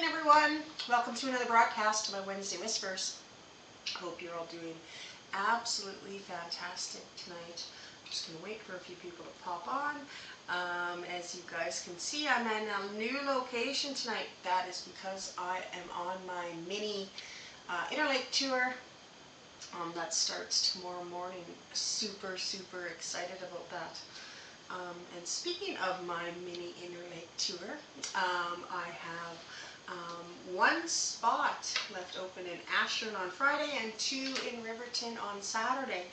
everyone. Welcome to another broadcast of my Wednesday Whispers. I hope you're all doing absolutely fantastic tonight. I'm just going to wait for a few people to pop on. As you guys can see, I'm in a new location tonight. That is because I am on my mini Interlake tour. That starts tomorrow morning. Super excited about that. And speaking of my mini Interlake tour, I have one spot left open in Ashton on Friday and 2 in Riverton on Saturday.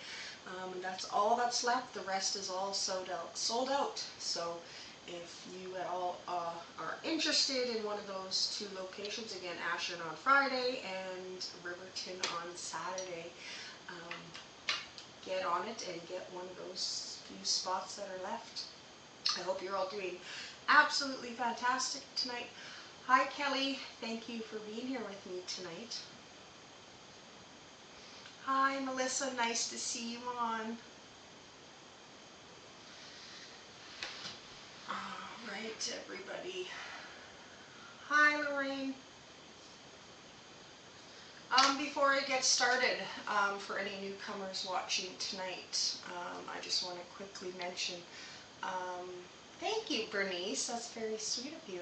And that's all that's left. The rest is all sold out. So if you at all are interested in one of those 2 locations, again, Ashton on Friday and Riverton on Saturday, get on it and get one of those few spots that are left. I hope you're all doing absolutely fantastic tonight. Hi Kelly, thank you for being here with me tonight. Hi Melissa, nice to see you on. All right, everybody. Hi Lorraine. Before I get started, for any newcomers watching tonight, I just want to quickly mention, thank you Bernice, that's very sweet of you.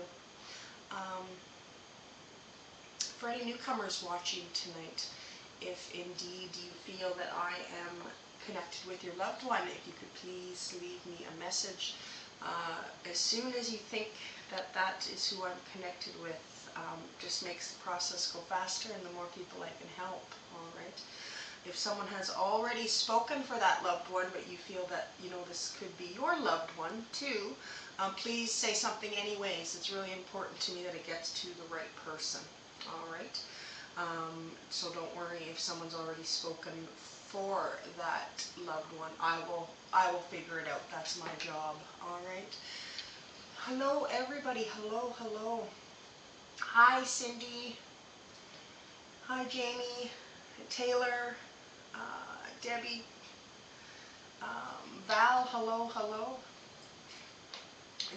For any newcomers watching tonight, if indeed you feel that I am connected with your loved one, if you could please leave me a message as soon as you think that that is who I'm connected with. Just makes the process go faster and the more people I can help. All right. If someone has already spoken for that loved one, but you feel that, you know, this could be your loved one too, please say something anyways. It's really important to me that it gets to the right person. All right. So don't worry if someone's already spoken for that loved one. I will figure it out. That's my job. All right. Hello everybody. Hello. Hi Cindy. Hi Jamie. Taylor. Debbie. Val. Hello.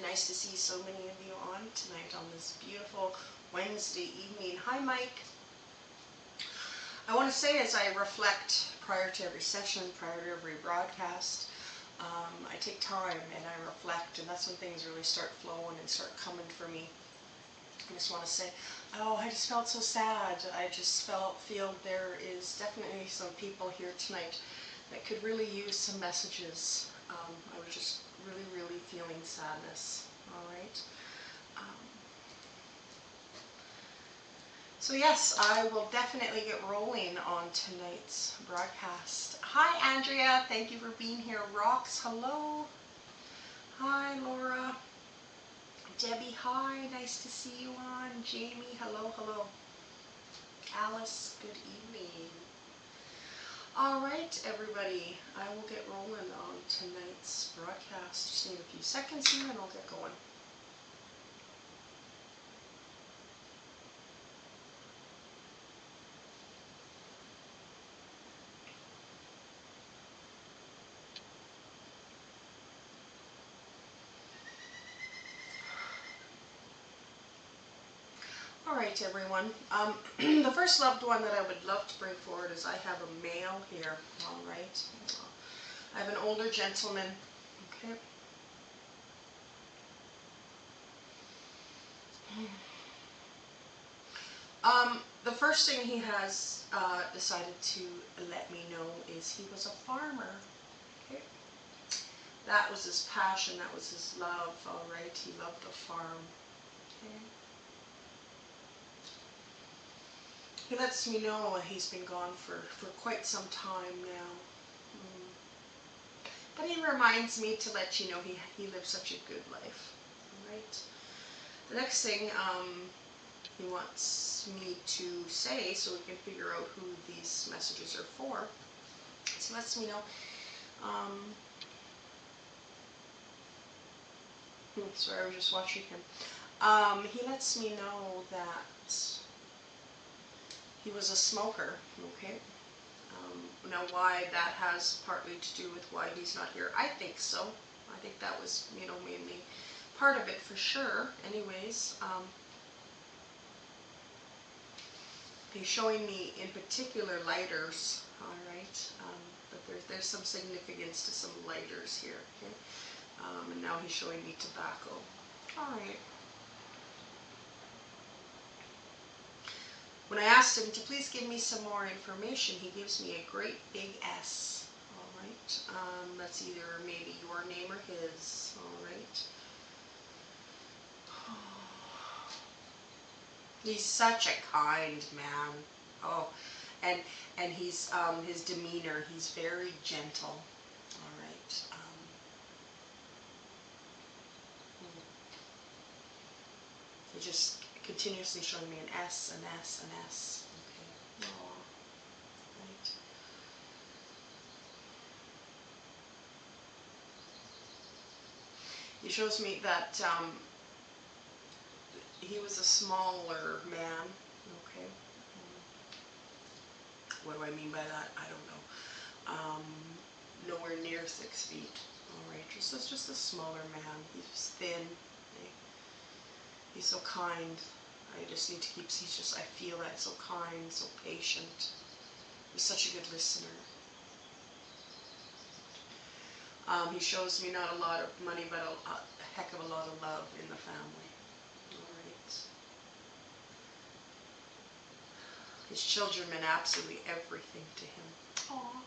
Nice to see so many of you on tonight on this beautiful Wednesday evening. Hi Mike. I want to say, as I reflect prior to every session, prior to every broadcast, I take time and I reflect, and that's when things really start flowing and start coming for me. I just want to say, oh, I just felt so sad. I just feel there is definitely some people here tonight that could really use some messages. I was just really feeling sadness. All right. So yes, I will definitely get rolling on tonight's broadcast. Hi Andrea, thank you for being here. Rox, hello. Hi Laura. Debbie, hi, nice to see you on. Jamie, hello. Alice, good evening. All right, everybody, I will get rolling on tonight's broadcast. Just need a few seconds here and I'll get going. All right, everyone. The first loved one that I would love to bring forward is I have a male here. All right. I have an older gentleman. Okay. The first thing he has decided to let me know is he was a farmer. Okay. That was his passion. That was his love. All right. He loved the farm. Okay. He lets me know he's been gone for quite some time now. But he reminds me to let you know he lived such a good life. All right. The next thing he wants me to say, so we can figure out who these messages are for, so he lets me know. Sorry, I was just watching him. He lets me know that he was a smoker, okay? Now why that has partly to do with why he's not here, I think so. I think that was, you know, mainly part of it for sure. Anyways, He's showing me in particular lighters, all right, but there's some significance to some lighters here, okay, and now he's showing me tobacco, all right. When I asked him to please give me some more information, he gives me a great big S, all right, that's either maybe your name or his, all right. He's such a kind man. Oh, and he's his demeanor. He's very gentle. All right. He just continuously showing me an S, an S, an S. Okay. Oh, right. He shows me that he was a smaller man. Okay. What do I mean by that? I don't know. Nowhere near 6 feet. All right, just a smaller man. He's thin. Okay? He's so kind. I just need to keep. I feel that so kind, so patient. He's such a good listener. He shows me not a lot of money, but a heck of a lot of love in the family. All right. His children meant absolutely everything to him. Aww.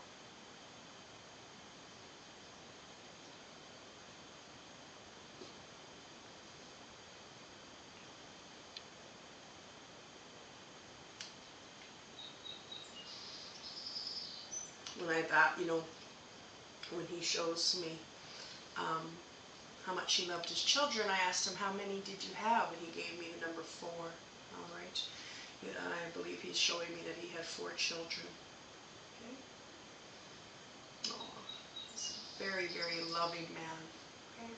When he shows me how much he loved his children, I asked him, how many did you have? And he gave me the number 4. All right. I believe he's showing me that he had 4 children. Okay. Oh, he's a very, very loving man. Okay.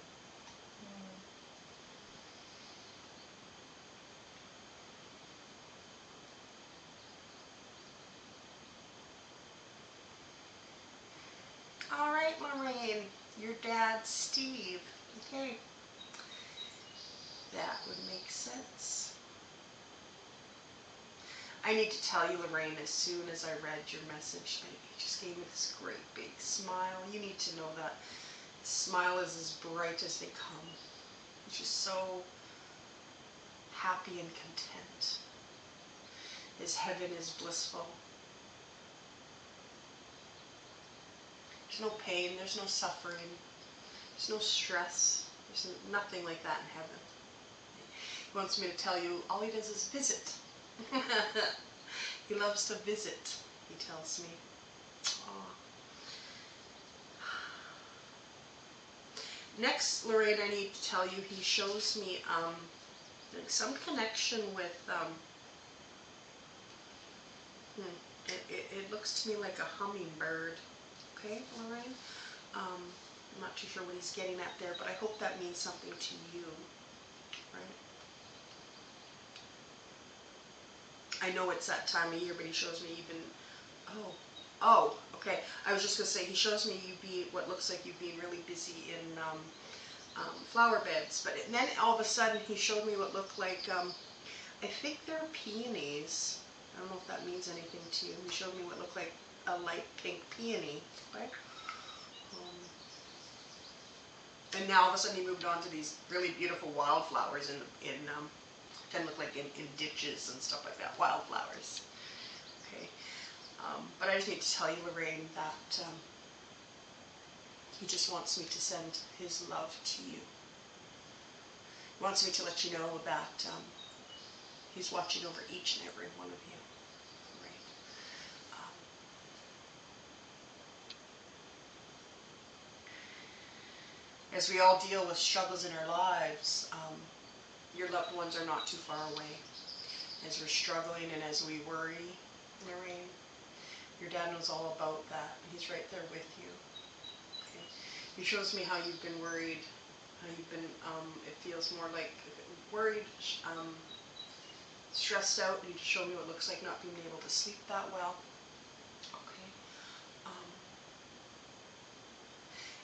All right, Lorraine, your dad, Steve. Okay. That would make sense. I need to tell you, Lorraine, as soon as I read your message, he just gave me this great big smile. You need to know that his smile is as bright as they come. He's just so happy and content. His heaven is blissful. There's no pain, there's no suffering, there's no stress, there's nothing like that in heaven. He wants me to tell you, all he does is visit. He loves to visit, he tells me. Oh. Next, Lorraine, I need to tell you, he shows me like some connection with, it looks to me like a hummingbird. Okay, Lorraine? I'm not too sure what he's getting at there, but I hope that means something to you, right? I know it's that time of year, but he shows me even, okay. I was just going to say, he shows me what looks like you being really busy in flower beds, but then all of a sudden he showed me what looked like, I think they're peonies. I don't know if that means anything to you. He showed me what looked like a light pink peony, right? And now all of a sudden he moved on to these really beautiful wildflowers kind of look like in ditches and stuff like that, wildflowers. Okay, but I just need to tell you, Lorraine, that he just wants me to send his love to you. He wants me to let you know that he's watching over each and every one of you. As we all deal with struggles in our lives, your loved ones are not too far away. As we're struggling and as we worry, Lorraine, your dad knows all about that. He's right there with you. Okay? He shows me how you've been worried, how you've been, it feels more like worried, stressed out, and he just showed me what it looks like not being able to sleep that well.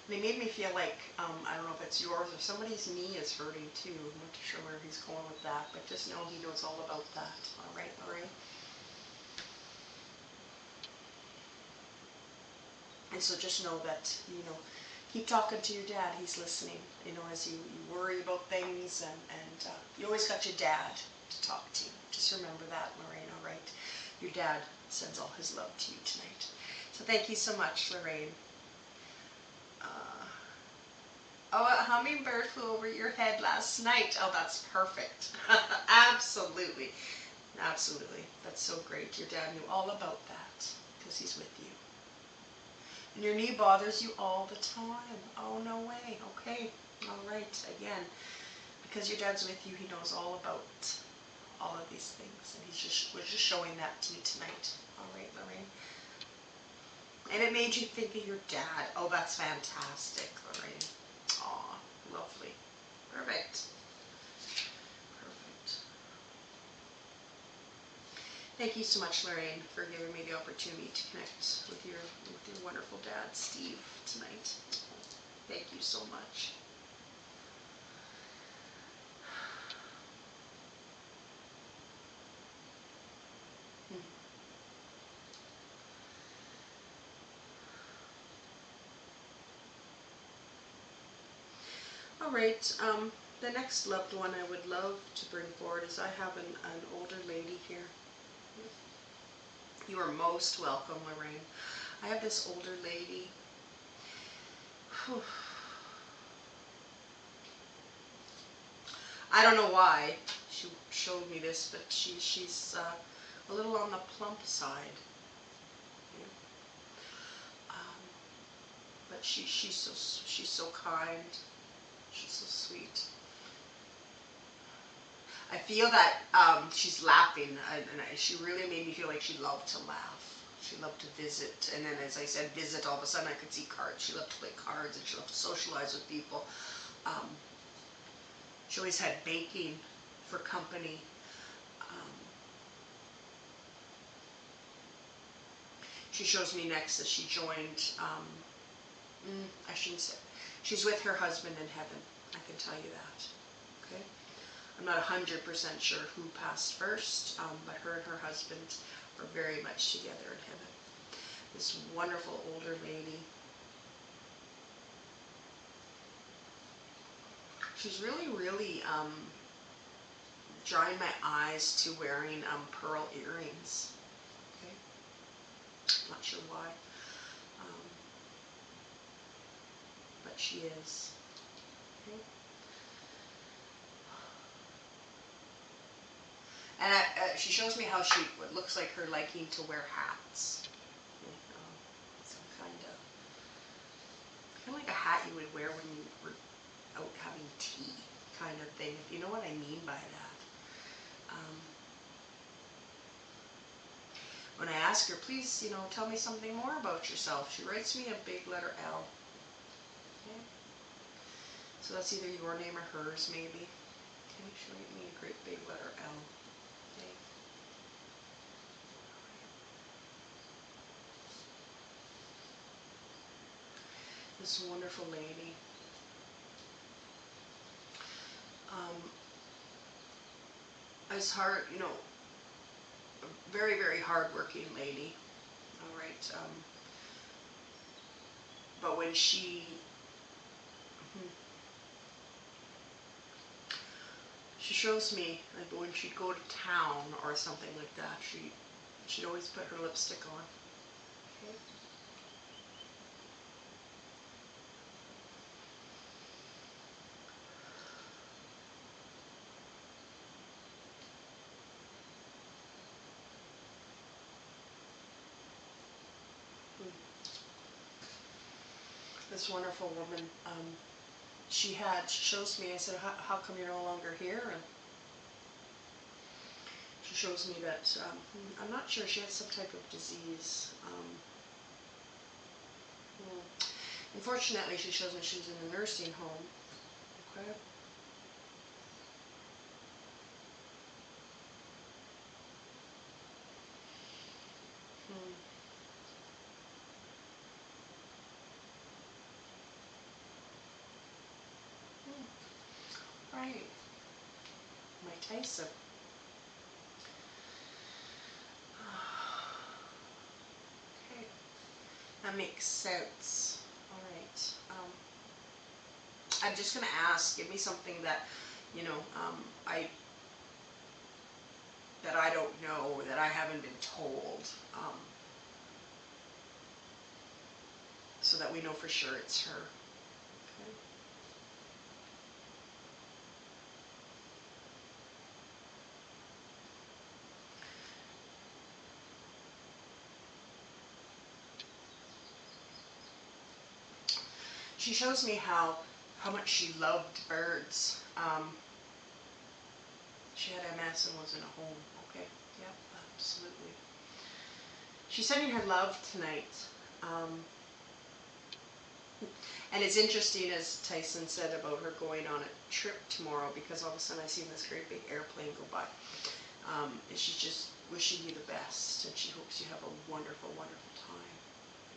They made me feel like, I don't know if it's yours or somebody's knee is hurting too. I'm not too sure where he's going with that, but just know he knows all about that. All right, Lorraine? And so just know that, keep talking to your dad. He's listening, as you worry about things, and you always got your dad to talk to. Just remember that, Lorraine, all right? Your dad sends all his love to you tonight. So thank you so much, Lorraine. Oh, a hummingbird flew over your head last night. Oh, that's perfect. Absolutely. Absolutely. That's so great. Your dad knew all about that because he's with you. And your knee bothers you all the time. Oh, no way. Okay. All right. Again, because your dad's with you, he knows all about all of these things. And was just showing that to you tonight. All right, Lorraine. And it made you think of your dad. Oh, that's fantastic, Lorraine. Aw, lovely. Perfect. Perfect. Thank you so much, Lorraine, for giving me the opportunity to connect with your wonderful dad, Steve, tonight. Thank you so much. All right. The next loved one I would love to bring forward is I have an older lady here. You are most welcome, Lorraine. I have this older lady. Whew. I don't know why she showed me this, but she's a little on the plump side. But she's so kind. She's so sweet. I feel that she's laughing, and she really made me feel like she loved to laugh. She loved to visit, and then as I said visit, all of a sudden I could see cards. She loved to play cards, and she loved to socialize with people. She always had baking for company. She shows me next that she joined, I shouldn't say, she's with her husband in heaven. I can tell you that. Okay? I'm not 100% sure who passed first, but her and her husband are very much together in heaven. This wonderful older lady. She's really, really drawing my eyes to wearing pearl earrings. Okay? Not sure why. But she is. Okay? And she shows me how it looks like her liking to wear hats. Some kind of like a hat you would wear when you were out having tea, kind of thing. If you know what I mean by that. When I ask her, please, tell me something more about yourself, she writes me a big letter L. Okay? So that's either your name or hers, maybe. Okay? She wrote me a great big letter L. Okay? This wonderful lady. As hard, a very, very hard-working lady. All right. But when she shows me, like when she'd go to town or something like that, she'd always put her lipstick on. Okay. This wonderful woman, she shows me, I said, how come you're no longer here? And she shows me that, I'm not sure, she had some type of disease. Unfortunately, she shows me she was in a nursing home. Okay. Right. Mike Tyson. Okay. That makes sense. All right. I'm just going to ask, give me something that, you know, that I don't know, that I haven't been told, so that we know for sure it's her. Okay. She shows me how much she loved birds. She had MS and was in a home. Okay, yep, absolutely. She's sending her love tonight. And it's interesting, as Tyson said, about her going on a trip tomorrow, because all of a sudden I seen this great big airplane go by. And she's just wishing you the best, and she hopes you have a wonderful, wonderful time.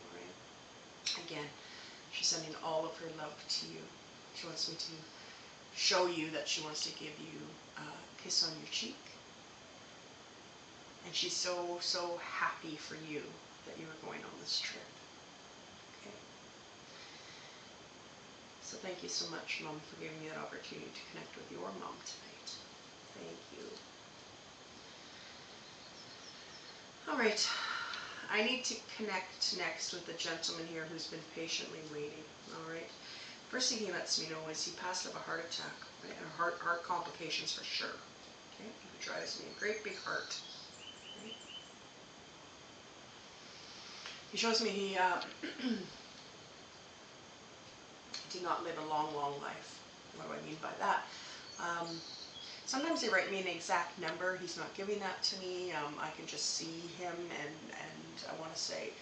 All right. Again, she's sending all of her love to you. She wants me to show you that she wants to give you a kiss on your cheek. And she's so, so happy for you that you are going on this trip. Okay. So thank you so much, Mom, for giving me that opportunity to connect with your mom tonight. Thank you. All right. I need to connect next with the gentleman here who's been patiently waiting. All right. First thing he lets me know is he passed of a heart attack, right? And heart complications for sure. Okay. He drives me a great big heart. Okay. He shows me he did not live a long, long life. What do I mean by that? Sometimes they write me an exact number. He's not giving that to me. I can just see him, and I want to say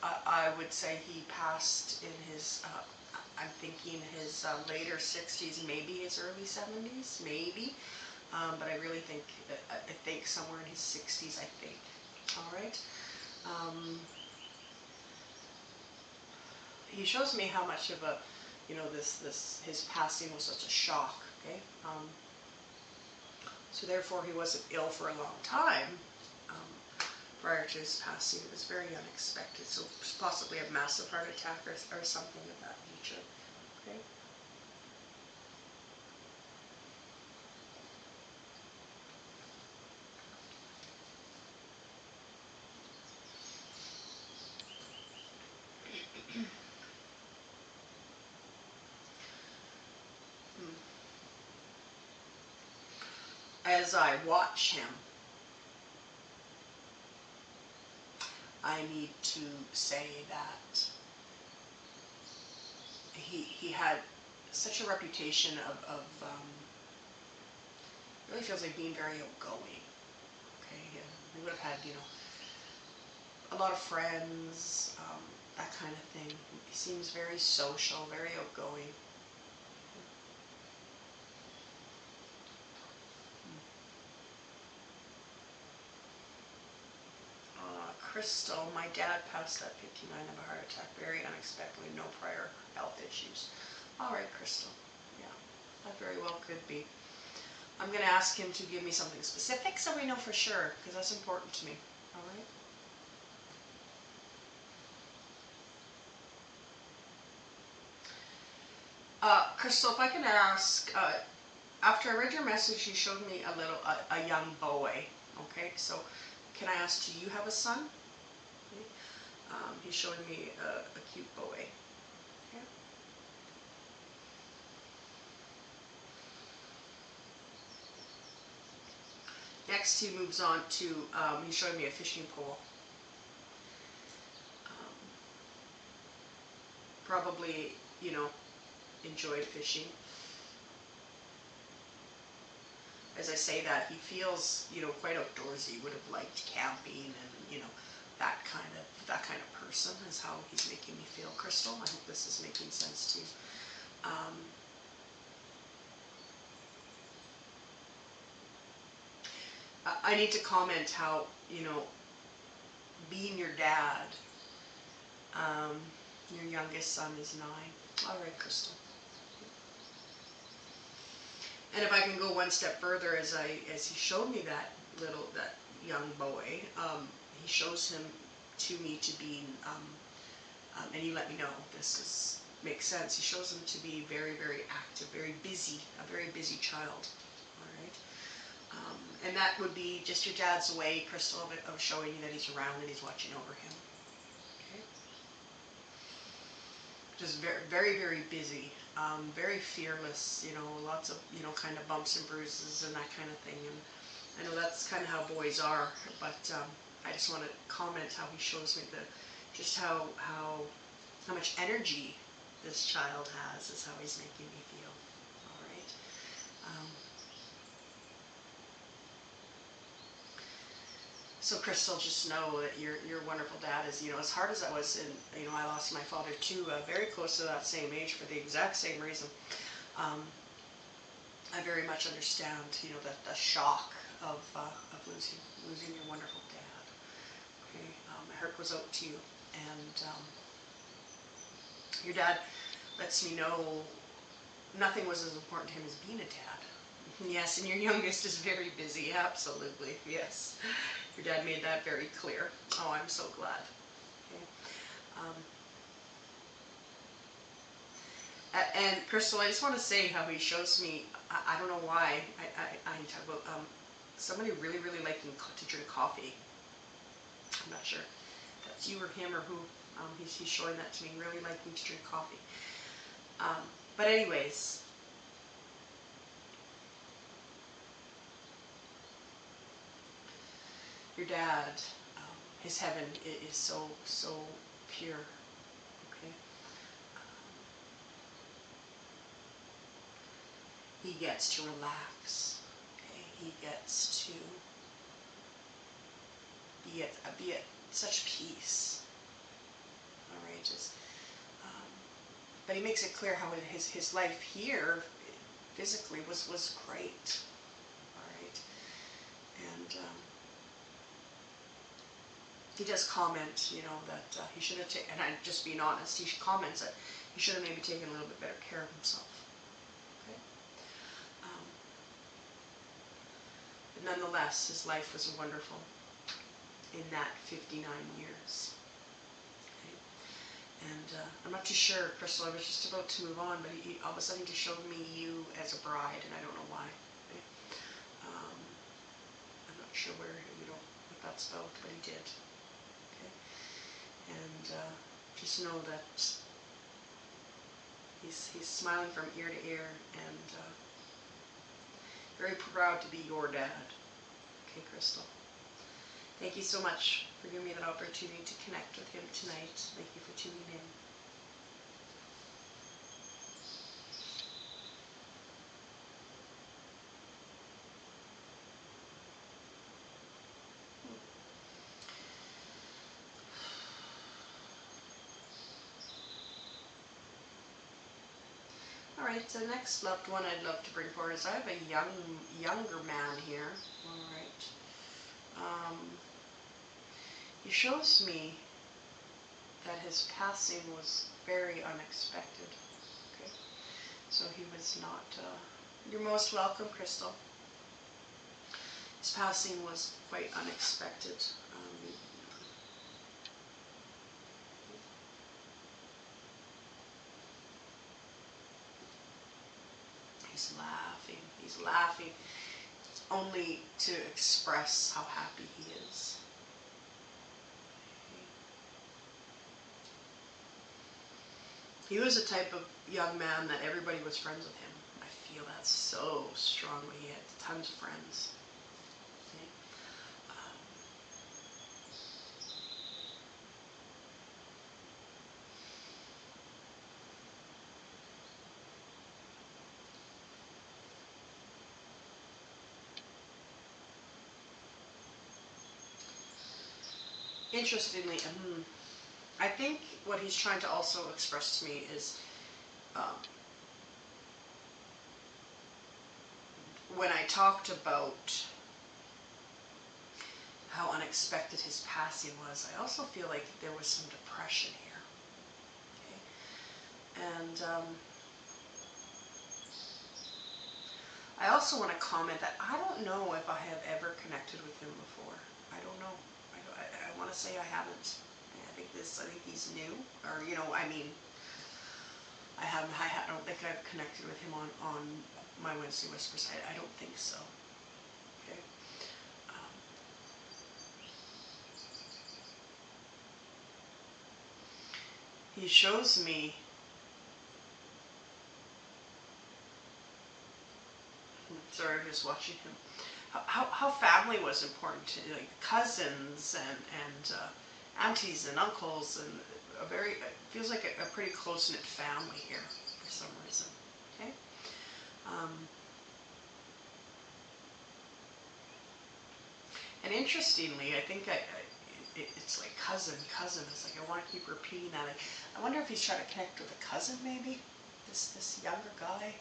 I would say he passed in his, I'm thinking his later 60s, maybe his early 70s, maybe. But I really think, I think somewhere in his 60s, I think. All right. He shows me how much of a, you know, his passing was such a shock. Okay. So therefore, he wasn't ill for a long time prior to his passing. It was very unexpected. So possibly a massive heart attack or something of that nature. Okay. As I watch him, I need to say that he had such a reputation of really feels like being very outgoing. Okay, he would have had, you know, a lot of friends, that kind of thing. He seems very social, very outgoing. Crystal, my dad passed at 59 of a heart attack, very unexpectedly, no prior health issues. All right, Crystal. Yeah, that very well could be. I'm going to ask him to give me something specific so we know for sure, because that's important to me. All right. Crystal, if I can ask, after I read your message, you showed me a young boy. Okay, so can I ask, do you have a son? Okay. He's showing me a cute boy. Okay. Next, he moves on to, he's showing me a fishing pole. Probably, you know, enjoyed fishing. As I say that, he feels, you know, quite outdoorsy. Would have liked camping, and you know, that kind of person is how he's making me feel. Crystal, I hope this is making sense to you. I need to comment how, you know, being your dad, your youngest son is 9. All right, Crystal. And if I can go one step further, as he showed me that young boy, he shows him to me to being And he let me know makes sense. He shows him to be very, very active, very busy, a very busy child. All right. And that would be just your dad's way, Crystal, of showing you that he's around and he's watching over him. Okay. Just very, very, very busy, very fearless, lots of, kind of bumps and bruises and that kind of thing. And I know that's kind of how boys are, but I just want to comment how he shows me just how much energy this child has is how he's making me feel. All right. So Crystal, just know that your wonderful dad is, as hard as I was, and I lost my father too, very close to that same age for the exact same reason. I very much understand, the shock of losing your wonderful dad. Okay, my heart goes out to you, and your dad lets me know nothing was as important to him as being a dad. Yes, and your youngest is very busy. Absolutely, yes. Your dad made that very clear. Oh, I'm so glad. Okay. And Crystal, I just want to say how he shows me. I don't know why. I talk about somebody really, really liking to drink coffee. I'm not sure if that's you or him or who. He's showing that to me. Really liking to drink coffee. But anyways. Your dad, his heaven is so, so pure, okay? He gets to relax, okay? He gets to be at such peace, all right? But he makes it clear how his life here, physically, was great, all right? And he does comment, that he should have taken, and I'm just being honest, he comments that he should have maybe taken a little bit better care of himself. Okay? But nonetheless, his life was wonderful in that 59 years. Okay? And I'm not too sure, Crystal, I was just about to move on, but he all of a sudden just showed me you as a bride, and I don't know why. Okay? I'm not sure what that's about, but he did. And just know that he's smiling from ear to ear, and very proud to be your dad. Okay, Crystal. Thank you so much for giving me that opportunity to connect with him tonight. Thank you for tuning in. Alright, the next loved one I'd love to bring forward is I have a younger man here. Alright. He shows me that his passing was very unexpected. Okay? So he was not, you're most welcome, Crystal. His passing was quite unexpected. He's laughing only to express how happy he is. He was a type of young man that everybody was friends with him. I feel that so strongly. He had tons of friends. Okay? Interestingly, I think what he's trying to also express to me is when I talked about how unexpected his passing was, I also feel like there was some depression here. Okay? And I also want to comment that I don't know if I have ever connected with him before. I don't know. I want to say I haven't. I think he's new, or I mean, I don't think I've connected with him on my Wednesday Whispers. I don't think so. Okay. He shows me. Sorry, I'm just watching him. How family was important to like cousins and aunties and uncles, and it feels like a pretty close knit family here for some reason. Okay. And interestingly, I think it's like cousin. It's like I want to keep repeating that. I wonder if he's trying to connect with a cousin, maybe this younger guy.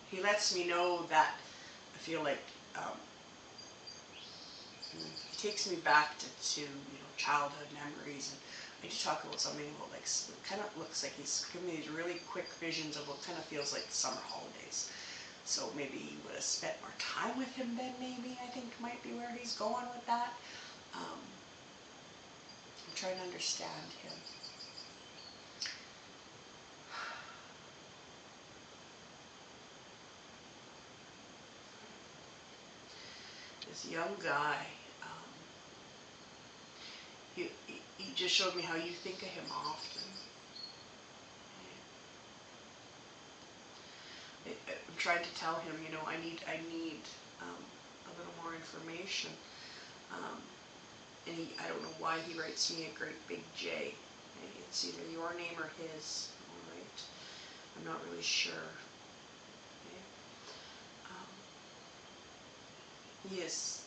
He lets me know that I feel like he takes me back to childhood memories, and I do talk about something about like it kind of looks like he's giving me these really quick visions of what kind of feels like summer holidays. So maybe you would have spent more time with him then. Maybe I think might be where he's going with that. I'm trying to understand him. This young guy. He just showed me how you think of him often. I'm trying to tell him, I need a little more information. And I don't know why he writes me a great big J. It's either your name or his. All right. I'm not really sure. Okay. Yes.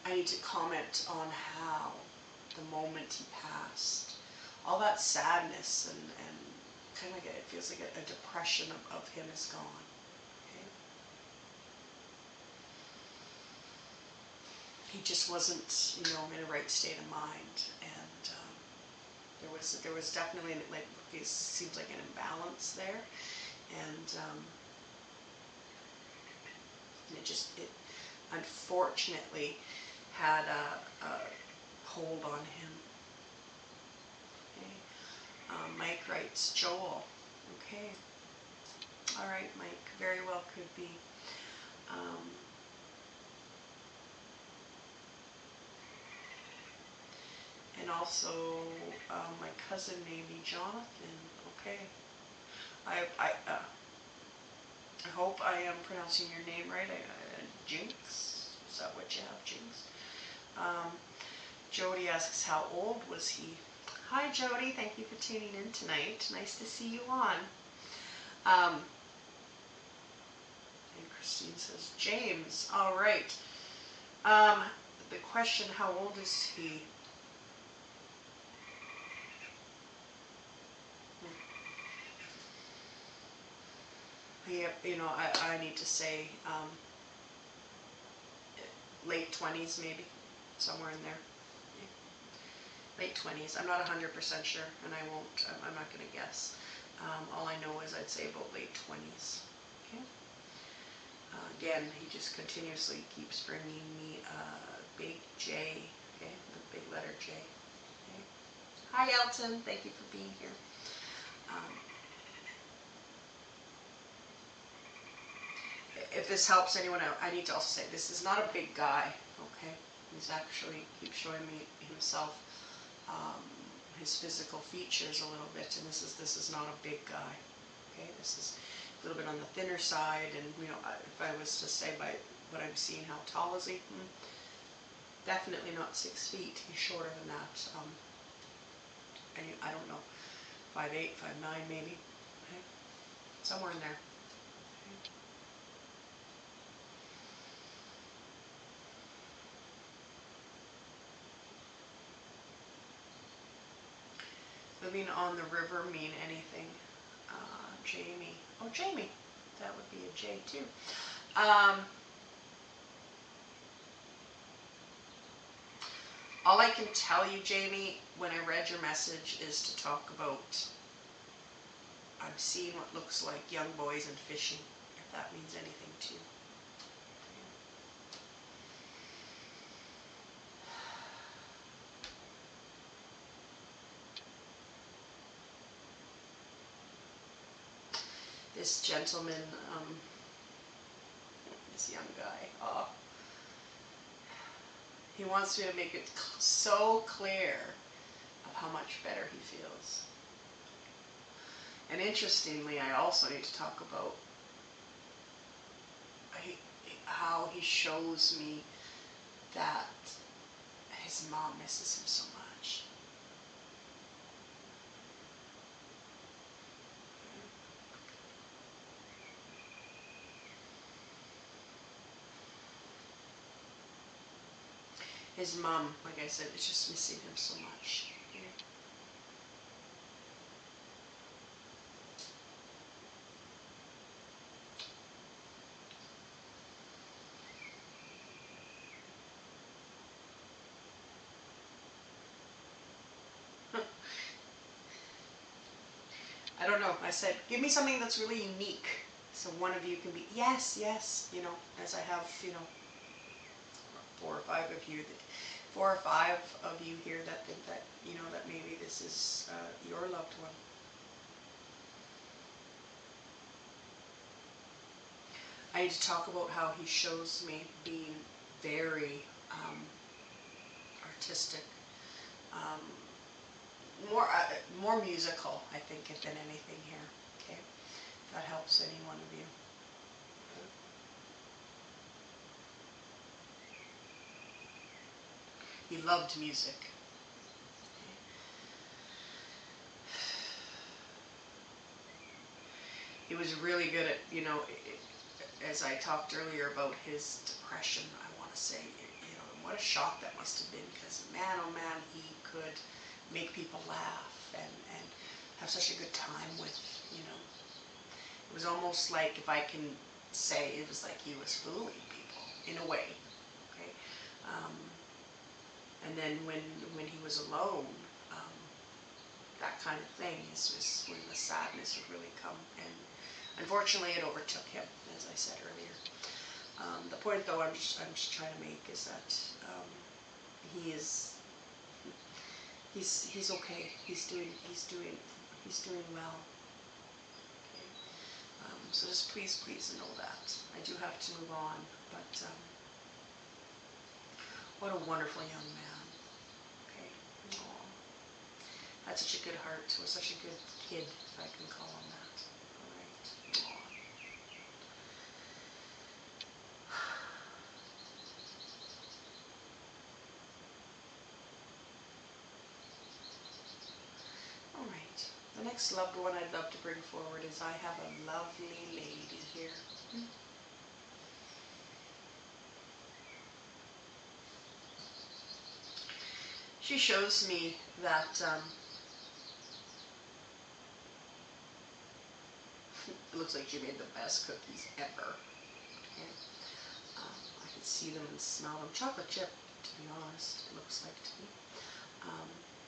I need to comment on how the moment he passed, all that sadness and kind of it feels like a depression of him is gone. Okay. He just wasn't, in a right state of mind, and there was definitely like it seems like an imbalance there, and it unfortunately had a hold on him. Okay. Mike writes Joel. Okay. All right, Mike. Very well could be. And also my cousin maybe Jonathan. Okay. I hope I am pronouncing your name right. Jinx. Is that what you have, Jinx? Jody asks, how old was he? Hi, Jody. Thank you for tuning in tonight. Nice to see you on. And Christine says, James. All right. The question, how old is he? I need to say late 20s maybe, somewhere in there. Late 20s. I'm not 100% sure, and I'm not going to guess. All I know is I'd say about late 20s. Okay. Again, he just continuously keeps bringing me a big J, okay, the big letter J. Okay. Hi, Elton. Thank you for being here. If this helps anyone out, I need to also say this is not a big guy, okay? He's actually keeps showing me himself, his physical features a little bit, and this is not a big guy, okay? This is a little bit on the thinner side, and if I was to say by what I'm seeing, how tall is he? Definitely not 6 feet. He's shorter than that. I don't know, 5'8", 5'9", maybe, okay? Somewhere in there. Living on the river mean anything? Jamie. Oh, Jamie. That would be a J too. All I can tell you, Jamie, when I read your message is to talk about I'm seeing what looks like young boys and fishing, if that means anything to you. This gentleman, this young guy, he wants me to make it so clear of how much better he feels. And interestingly, I also need to talk about how he shows me that his mom misses him so much. His mom, like I said, is just missing him so much. I don't know. I said, give me something that's really unique. So one of you can be, yes, yes, as I have, 4 or 5 of you here that think that, that maybe this is your loved one. I need to talk about how he shows me being very artistic, more musical, I think, than anything here. Okay, if that helps any one of you. He loved music. He was really good at, as I talked earlier about his depression, I want to say, what a shock that must have been, because man, oh man, he could make people laugh and have such a good time with, it was almost like, if I can say, it was like he was fooling people, in a way, okay? And then when he was alone, that kind of thing is when the sadness would really come, and unfortunately it overtook him, as I said earlier. The point, though, I'm just trying to make is that he's okay. He's doing well. Okay. So just please know that. I do have to move on, but what a wonderful young man. Okay. Aww. Had such a good heart. Was such a good kid, if I can call him that. All right. Aww. All right. The next loved one I'd love to bring forward is I have a lovely lady here. She shows me that it looks like she made the best cookies ever. Okay. I could see them and smell them. Chocolate chip, to be honest, it looks like to me.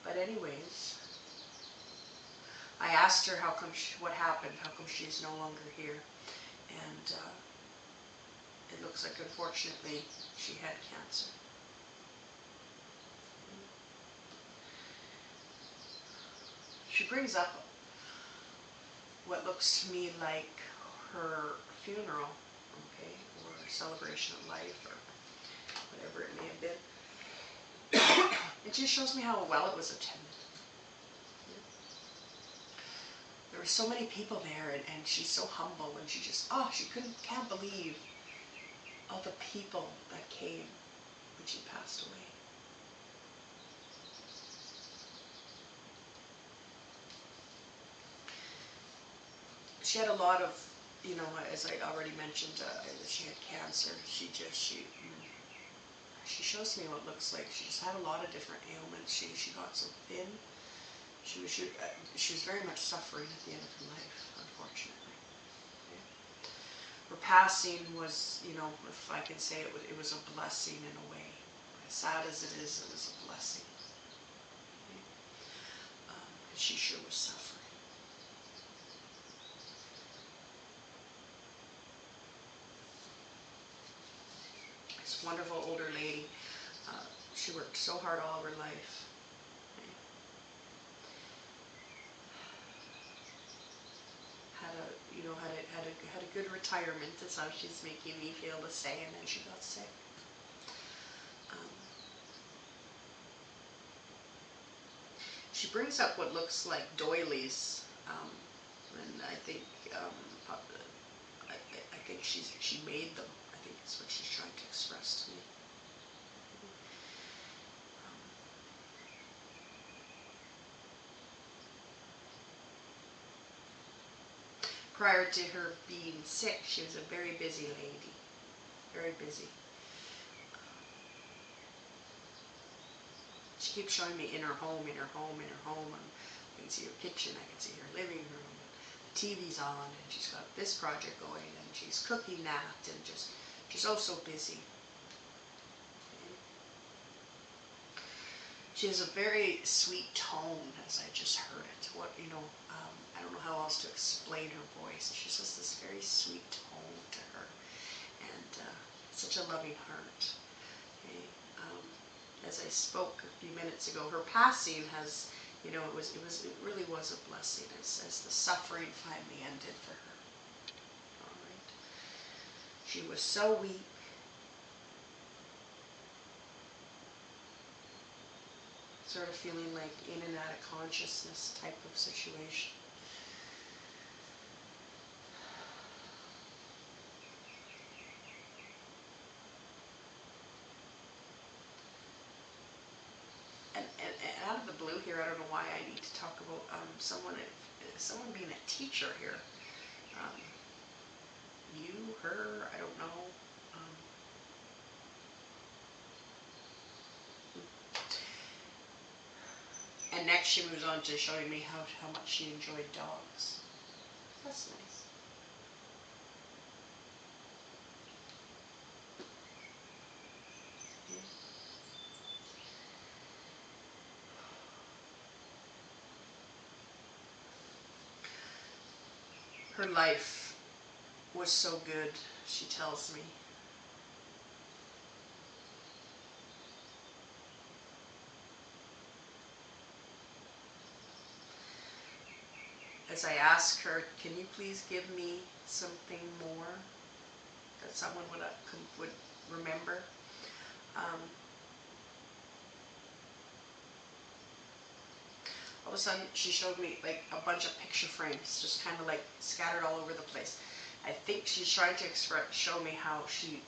But anyways, I asked her what happened, how come she's no longer here, and it looks like, unfortunately, she had cancer. She brings up what looks to me like her funeral, okay, or celebration of life, or whatever it may have been. It just shows me how well it was attended. There were so many people there, and she's so humble, and she just, she can't believe all the people that came when she passed away. She had a lot of, as I already mentioned, she had cancer. She shows me what it looks like. She just had a lot of different ailments. She got so thin. She was very much suffering at the end of her life, unfortunately. Okay. Her passing was, if I can say it was a blessing in a way. I sad as it is a blessing. Okay? She sure was suffering. This wonderful older lady, she worked so hard all of her life. Had a good retirement. That's how she's making me feel to say. And then she got sick. She brings up what looks like doilies, and I think she made them. I think that's what she's trying to express to me. Prior to her being sick, she was a very busy lady, very busy. She keeps showing me in her home, and I can see her kitchen, I can see her living room, the TV's on, and she's got this project going, and she's cooking that, and she's oh so busy. She has a very sweet tone, as I just heard it. I don't know how else to explain her voice. She just has this very sweet tone to her, and such a loving heart. Okay? As I spoke a few minutes ago, her passing has, it really was a blessing as the suffering finally ended for her. All right. She was so weak. Sort of feeling like in and out of consciousness type of situation. And out of the blue here, I don't know why I need to talk about someone being a teacher here. You, her, I don't know. And next she moves on to showing me how much she enjoyed dogs. That's nice. Yeah. Her life was so good, she tells me. As I ask her, can you please give me something more that someone would remember? All of a sudden, she showed me like a bunch of picture frames, just kind of like scattered all over the place. I think she's trying to show me how she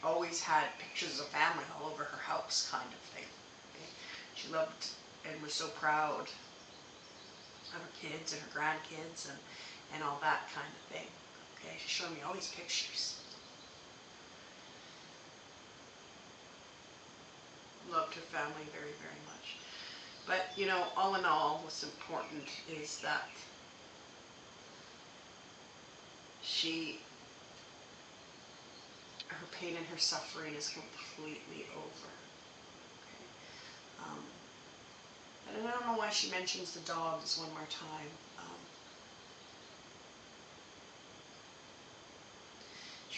always had pictures of family all over her house, kind of thing. Okay? She loved and was so proud of her kids and her grandkids and all that kind of thing. Okay, she showed me all these pictures. Loved her family very, very much. But, all in all, what's important is that her pain and her suffering is completely over. Okay? And I don't know why she mentions the dogs one more time. I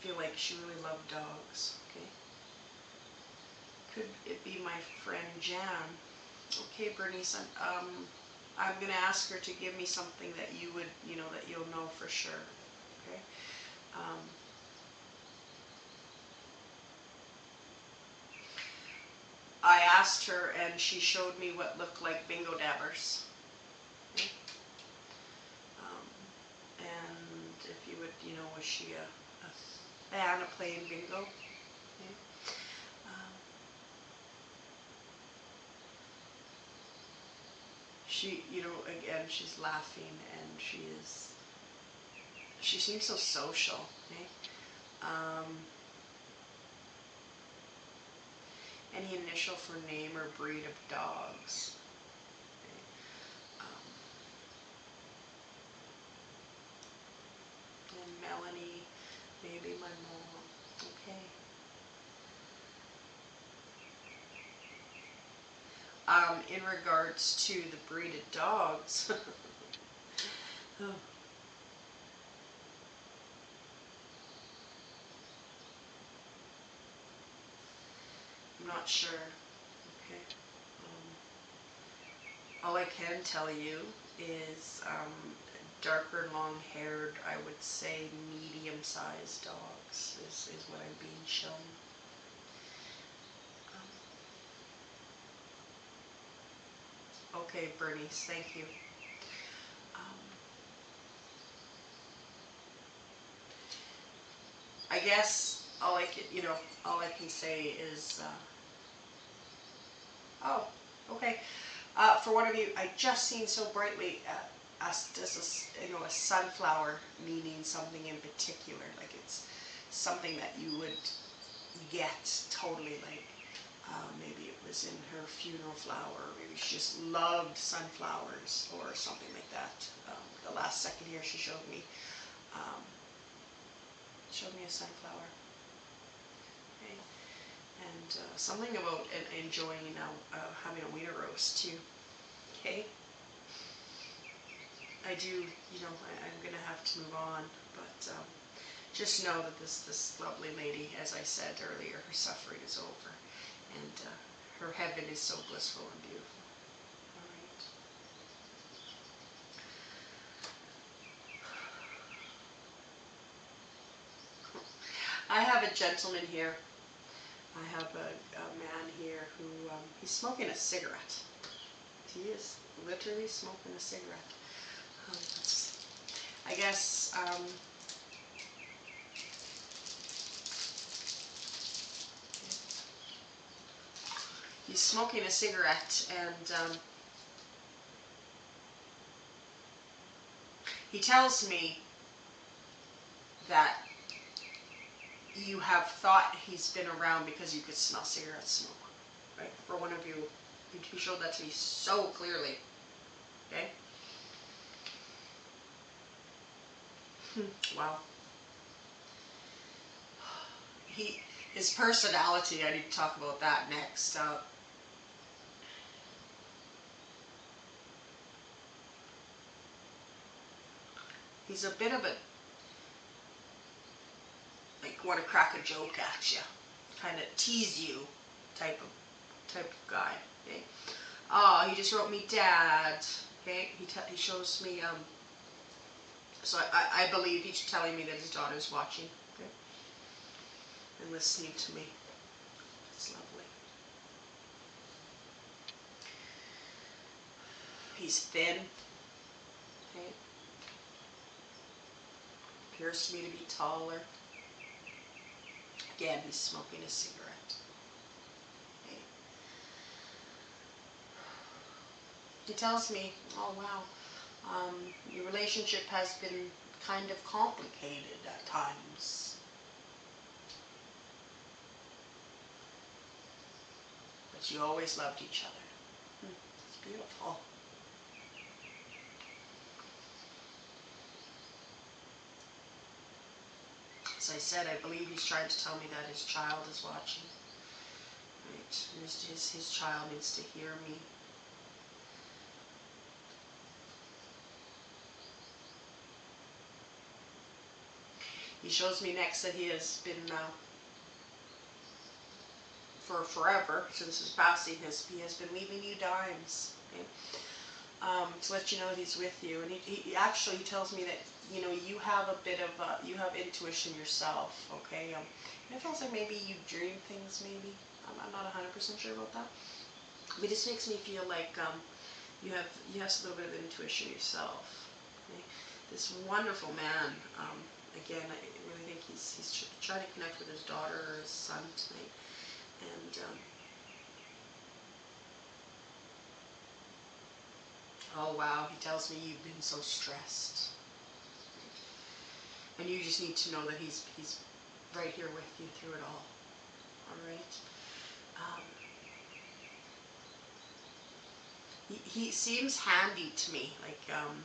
feel like she really loved dogs. Okay. Could it be my friend Jan? Okay, Bernice, I'm going to ask her to give me something that you would, that you'll know for sure. Okay. I asked her, and she showed me what looked like bingo dabbers. Okay. And if you would, was she a fan of playing bingo? Okay. She, again, she's laughing, and she seems so social. Okay. Any initial for name or breed of dogs? Okay. And Melanie, maybe my mom. Okay. Okay. In regards to the breed of dogs, oh, I'm not sure. Okay. All I can tell you is darker, long-haired, I would say medium-sized dogs is what I'm being shown. Okay, Bernice, thank you. Um, I guess all I can say is, oh, okay. For one of you, I just seen so brightly a sunflower meaning something in particular, like it's something that you would get totally, like maybe it was in her funeral flower, or maybe she just loved sunflowers or something like that. The last second here she um, showed me a sunflower. Okay. And something about enjoying having a wiener roast too. Okay. I do, I'm going to have to move on, but just know that this lovely lady, as I said earlier, her suffering is over, and her heaven is so blissful and beautiful. All right. I have a gentleman here. I have a man here who he's smoking a cigarette. He is literally smoking a cigarette. I guess he's smoking a cigarette, and he tells me that you have thought he's been around because you could smell cigarette smoke. Right? For one of you, he showed that to me so clearly. Okay? Wow. His personality, I need to talk about that next. He's a bit of a, like, want to crack a joke at you, kind of tease you type of guy. Okay? Oh, he just wrote me dad. Okay? He shows me, so I believe he's telling me that his daughter's watching. Okay? And listening to me. It's lovely. He's thin. Okay? Appears to me to be taller. Again, he's smoking a cigarette. Okay? He tells me, oh wow, your relationship has been kind of complicated at times, but you always loved each other. It's beautiful. As I said, I believe he's trying to tell me that his child is watching. Right? And his child needs to hear me. He shows me next that he has been, for forever, since his passing, he has been leaving you dimes. Okay? To let you know that he's with you. And he actually tells me that, you have a bit of, you have intuition yourself, okay? It feels like maybe you dream things, maybe. I'm not 100% sure about that. But it just makes me feel like you have a little bit of intuition yourself. Okay? This wonderful man, again, I really think he's trying to connect with his daughter or his son tonight. And oh wow, he tells me you've been so stressed. And you just need to know that he's right here with you through it all. All right? Um, he seems handy to me. Like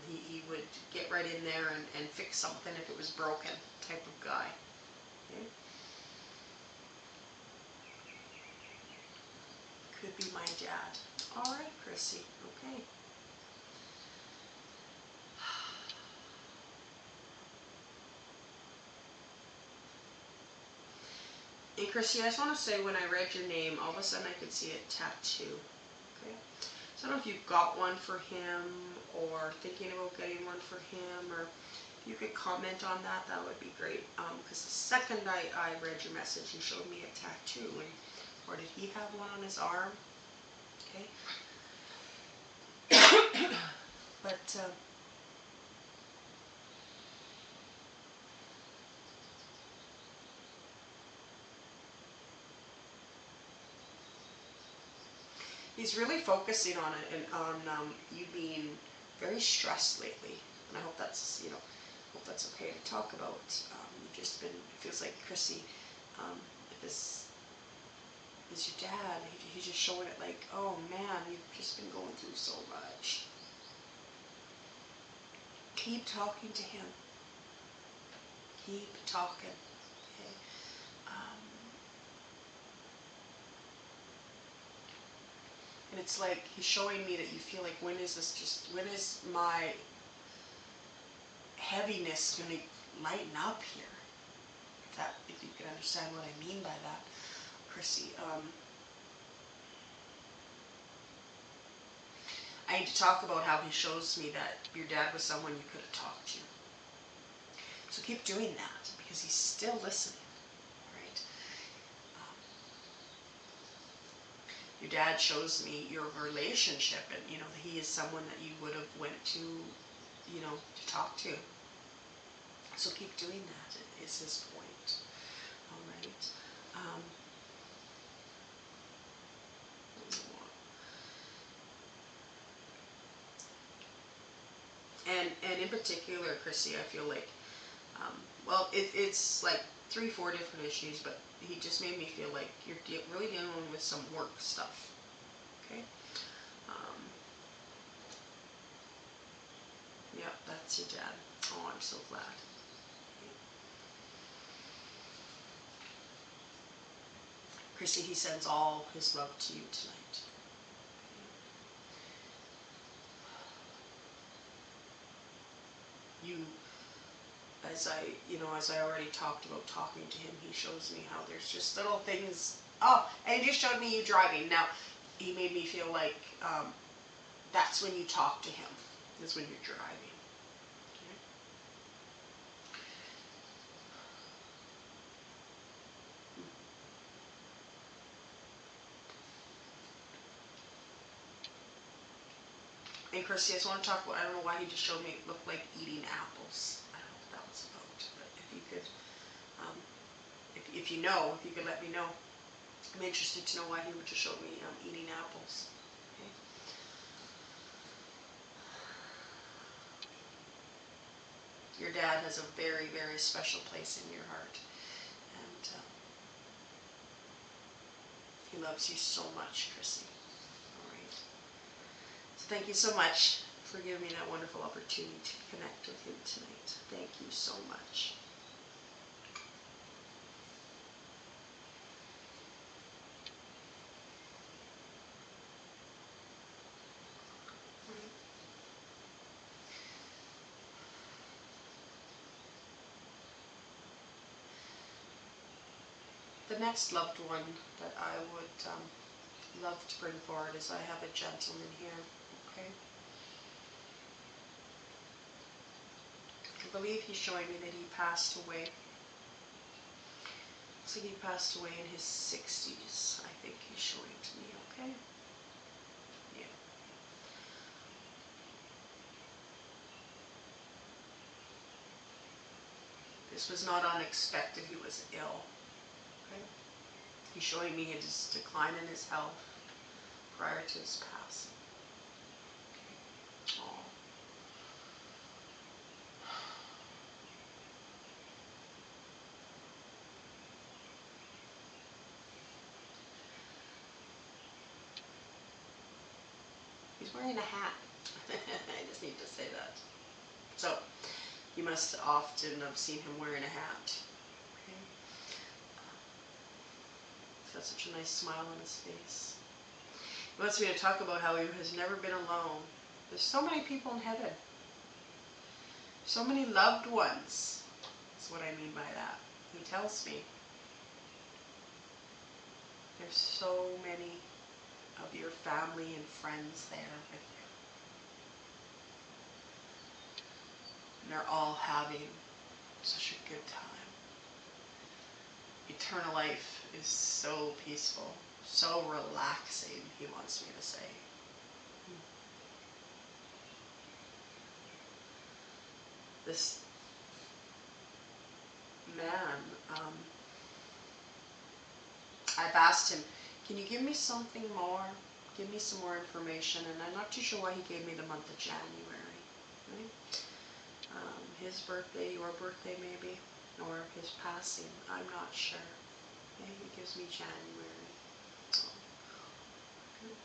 he would get right in there and fix something if it was broken type of guy. Okay? could be my dad. All right, Chrissy. Okay. And Chrissy, I just want to say, when I read your name, all of a sudden I could see a tattoo. Okay. So I don't know if you've got one for him or thinking about getting one for him, or if you could comment on that, that would be great. Because the second I read your message, you showed me a tattoo, or did he have one on his arm? Okay. But he's really focusing on it, and on you being very stressed lately. And I hope that's, hope that's okay to talk about. You've just been, it feels like Chrissy, this is your dad. He's just showing it like, oh man, you've just been going through so much. Keep talking to him. Keep talking. Okay. And it's like he's showing me that you feel like, when is my heaviness going to lighten up here? If you can understand what I mean by that, Chrissy. I need to talk about how he shows me that your dad was someone you could have talked to. So keep doing that, because he's still listening, right? Your dad shows me your relationship, and he is someone that you would have went to, to talk to. So keep doing that, is his point. All right. And in particular, Chrissy, I feel like, well, it's like 3-4 different issues, but he just made me feel like you're really dealing with some work stuff. Okay. Yep, that's your dad. Oh, I'm so glad. Okay. Chrissy, he sends all his love to you tonight. You, as I already talked about talking to him, he shows me how there's just little things. Oh, and he just showed me you driving. Now, he made me feel like that's when you talk to him, is when you're driving. Okay. And Chrissy, I just want to talk about, I don't know why he just showed me it looked like eating apples. I don't know what that was about, but if you could, if you could let me know. I'm interested to know why he would just show me eating apples. Okay. Your dad has a very, very special place in your heart, and he loves you so much, Chrissy. All right. So thank you so much for giving me that wonderful opportunity to connect with him tonight. Thank you so much. The next loved one that I would love to bring forward is, I have a gentleman here. Okay. I believe he's showing me that he passed away. Looks like he passed away in his 60s. I think he's showing to me. Okay. Yeah. This was not unexpected. He was ill. Okay. He's showing me his decline in his health prior to his passing. Okay. Oh. He's wearing a hat. I just need to say that. So, you must often have seen him wearing a hat. Okay. He's got such a nice smile on his face. wants me to talk about how he has never been alone. There's so many people in heaven. So many loved ones. That's what I mean by that. He tells me. There's so many of your family and friends there with you. And they're all having such a good time. Eternal life is so peaceful, so relaxing, he wants me to say. This man, I've asked him, can you give me something more? Give me some more information. And I'm not too sure why he gave me the month of January. Right? His birthday, your birthday maybe, or his passing. I'm not sure. Okay? He gives me January. Oh. Okay.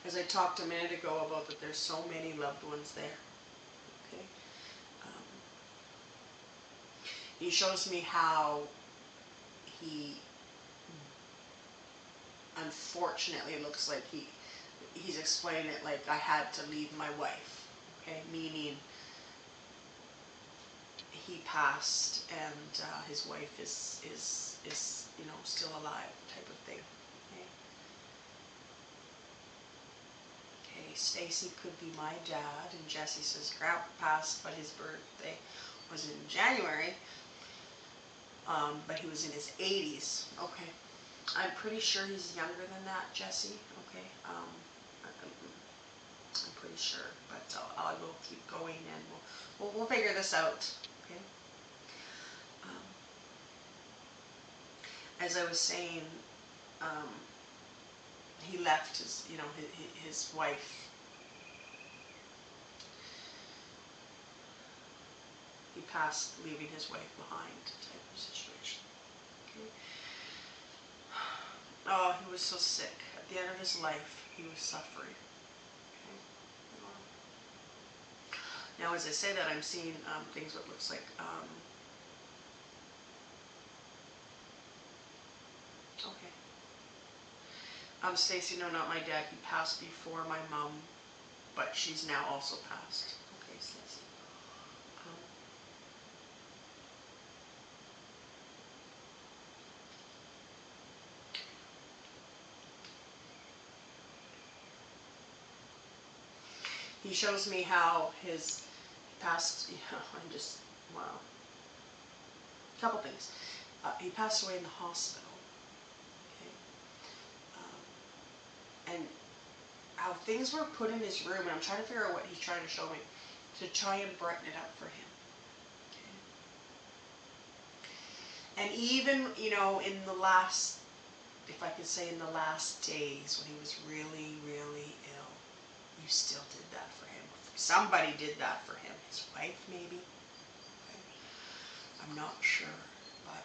As I talked a minute ago about that there's so many loved ones there. Okay. He shows me how he, unfortunately, it looks like he's explaining it like I had to leave my wife. Okay, meaning he passed and his wife is still alive, type of thing. Okay, Stacy could be my dad, and Jesse says Grandpa passed, but his birthday was in January. But he was in his 80s. Okay, I'm pretty sure he's younger than that, Jesse. Okay, I'm pretty sure, but I will keep going and we'll figure this out. Okay. As I was saying, he left his wife. He passed, leaving his wife behind, type of situation. Okay. Oh, he was so sick. At the end of his life, he was suffering. Okay. Now, as I say that, I'm seeing things what looks like. Okay. Stacy, no, not my dad. He passed before my mom, but she's now also passed. Okay, Stacy. He shows me how his past, I'm just, wow. A couple things. He passed away in the hospital. Okay. And how things were put in his room, and I'm trying to figure out what he's trying to show me, to try and brighten it up for him. Okay. And even, in the last, if I could say in the last days when he was really, really ill, you still did that for him. Somebody did that for him. His wife, maybe. Okay. I'm not sure, but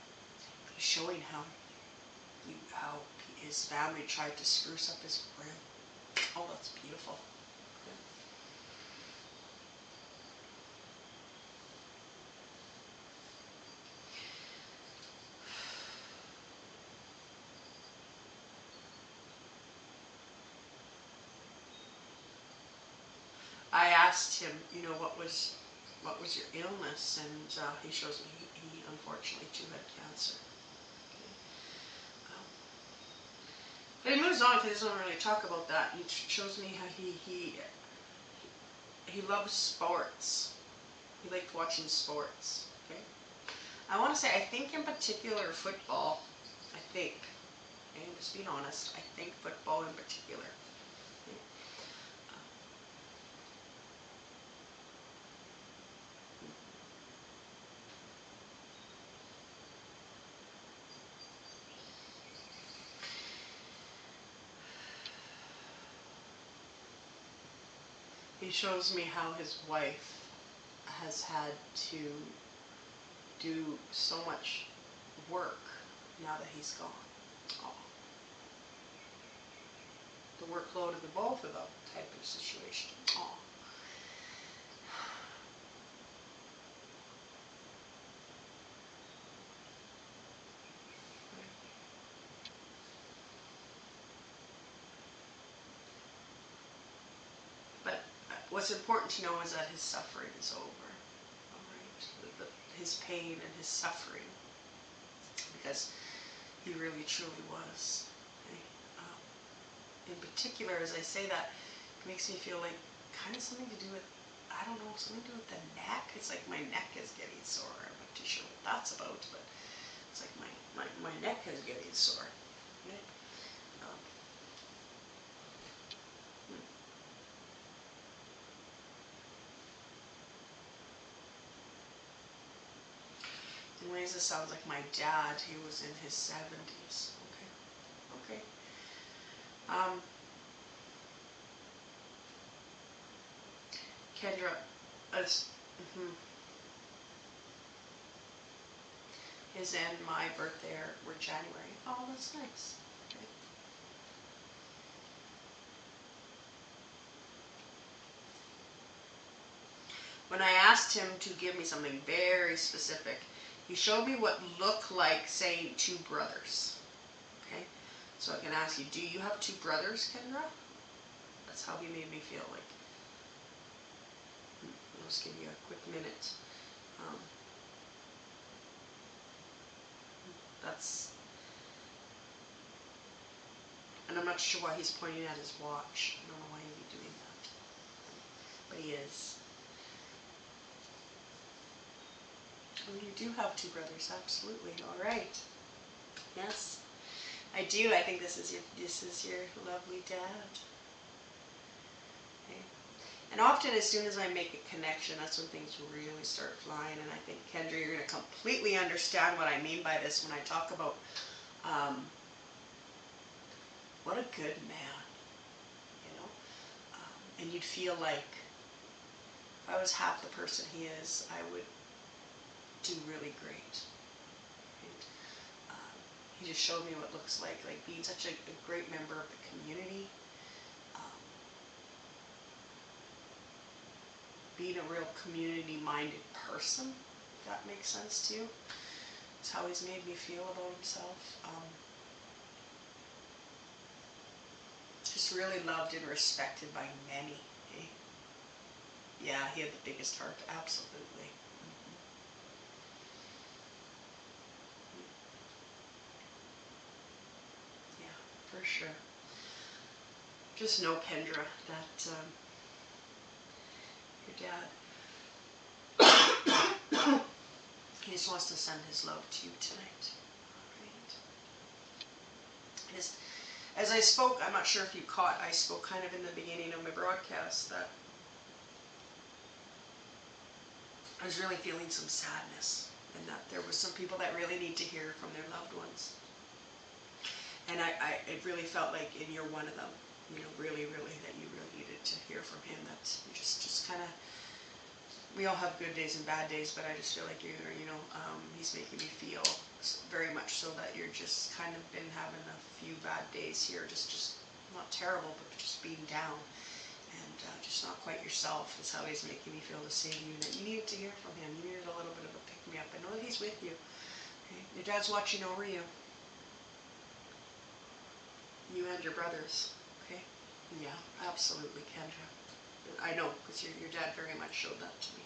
he's showing how his family tried to spruce up his room. Oh, that's beautiful. Okay. I asked him, what was your illness, and he shows me he unfortunately too had cancer. But he moves on because he doesn't really talk about that. He shows me how he loves sports. He liked watching sports. Okay. I want to say, I think in particular football. I think. Okay, I'm just being honest. I think football in particular. Okay. He shows me how his wife has had to do so much work now that he's gone. Oh. The workload of the both of them type of situation. Oh. But what's important to know is that his suffering is over. All right, his pain and his suffering, because he really truly was. Okay? In particular, as I say that, it makes me feel like kind of something to do with, I don't know, something to do with the neck. It's like my neck is getting sore. I'm not too sure what that's about, but it's like my neck is getting sore. Okay? In ways, this sounds like my dad. He was in his 70s. Okay. Okay. Kendra, his and my birthday were January. Oh, that's nice. Okay. When I asked him to give me something very specific, he showed me what looked like saying 2 brothers. Okay? So I can ask you, do you have 2 brothers, Kendra? That's how he made me feel like. I'll just give you a quick minute. And I'm not sure why he's pointing at his watch. I don't know why he'd be doing that. But he is. Oh, you do have 2 brothers, absolutely. All right. Yes, I do. I think this is your lovely dad. Okay. And often, as soon as I make a connection, that's when things really start flying. And I think, Kendra, you're going to completely understand what I mean by this when I talk about what a good man, you know. And you'd feel like if I was half the person he is, I would do really great. He just showed me what it looks like being such a great member of the community, being a real community-minded person, if that makes sense to you. It's how he's made me feel about himself. Just really loved and respected by many. Eh? Yeah, he had the biggest heart, absolutely. Yeah, for sure. Just know, Kendra, that your dad, he just wants to send his love to you tonight. Right? As I spoke, I'm not sure if you caught, I spoke kind of in the beginning of my broadcast that I was really feeling some sadness, and that there was some people that really need to hear from their loved ones. And it really felt like, and you're one of them, you know, really, that you really needed to hear from him. That you just kind of, we all have good days and bad days, but I just feel like he's making me feel very much so that you're just kind of been having a few bad days here, just not terrible, but just being down. And just not quite yourself is how he's making me feel, to say to you that you needed to hear from him. You needed a little bit of a pick-me-up. I know that he's with you. Okay? Your dad's watching over you. You and your brothers. Okay? Yeah, absolutely, Kendra. I know, because your dad very much showed that to me.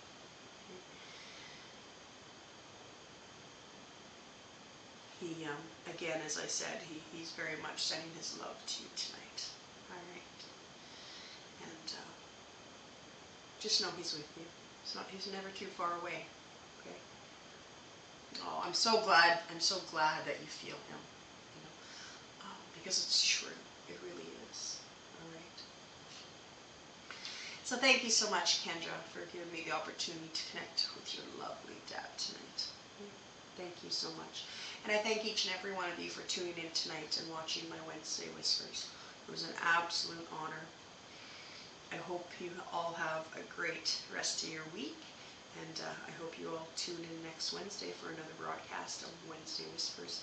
Okay? He, again, as I said, he's very much sending his love to you tonight. All right? And just know he's with you. He's never too far away. Okay? Oh, I'm so glad that you feel him. You know, because it's true. It really is. All right. So thank you so much, Kendra, for giving me the opportunity to connect with your lovely dad tonight. Thank you so much. And I thank each and every one of you for tuning in tonight and watching my Wednesday Whispers. It was an absolute honor. I hope you all have a great rest of your week, And I hope you all tune in next Wednesday for another broadcast of Wednesday Whispers.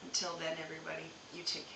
Until then, everybody, you take care.